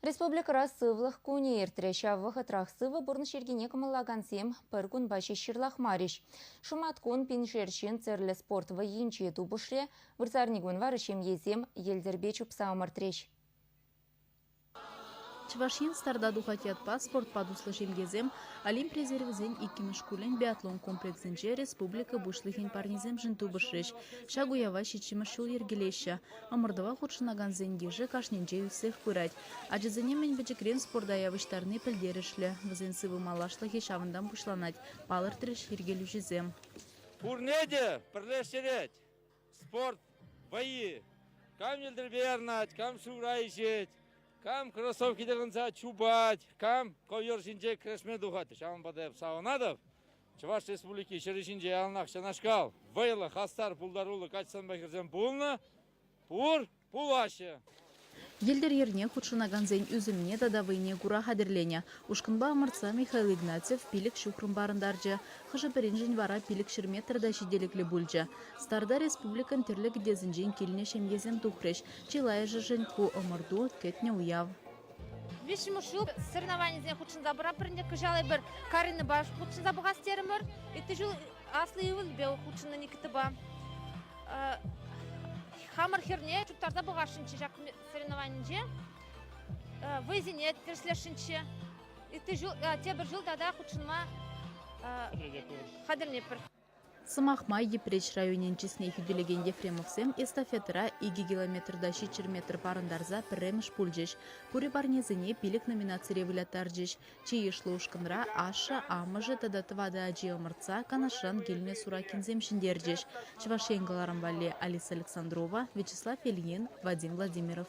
Республикара сывлық көне ертреща вғытрах сывы бұрын шергене кымыллаган сем пір күн баши шырлах мариш. Шумат күн пиншершен церлі спорт вайынче тубышре, вырзарнигун варышем езем елдербе чупса омартреш. Чувашин старда духатят паспорт падуслы жемгезем, Олимп резервізен иккімішкулен биатлон комплексінже республика бұшлығын парнизем жынту бұшреш. Шагуява шичимашул ергелеші. Амырдава худшынаган зенгежі кашненже үсіх көрәд. Аджызыне мен бәчекрен спорда явыштарны пілдерішлі. Візен сывы малашлы хешавындан бұшланад. Палыр треш ергелу жезем. Турнеде бірлешерет. Спорт, бои. Кам елдірбе арнат, кам шура ешет. Кам кроссовки дегенца чубать, кам ковер шинже крешме духаты. Шаман бадев саванадов. Чуваш республики шеришинже алнах шанашкал. Вейла хастар пулдарулы качсан бахирзем пулна. Пур пулаще. Елдер ерне худшынаган зен үзімне дадавыйне кура хадерлене. Ушкынба амыртса Михаил Игнатьев пилік шукрын барындаржы. Хыжы бірін жын вара пилік шырметрда шиделіклі бүлжі. Старда республикан тірлік дезінжен келіне шемгезем тухреш. Чилай жын ку омырду кетне уяв. Виші мұшыл сырнавайны зен худшынза бұра бірінде күжалай бір карины баш худшынза бұға стерімір. Еті жыл аслы евіл бе худшынна некіті ба. Хамыр херне чуптарда бұғашынчы жақын соревнованиінде вызине терслешінчі. Те бір жыл дада худшынма хадырнепір. Сымахмай Епреч районен чесне хүделеген Ефремовсем эстафетыра 2 километрда 4 метр парындарза пірреміш пульжеш. Пури барнезіне пилік номинация револятаржеш. Чиешлы ушкынра аша амыжы тадатывада ажи омыртса канашран келме суракин земшіндержеш. Чывашенгаларым вале Алиса Александрова, Вячеслав Ильин, Вадим Владимиров.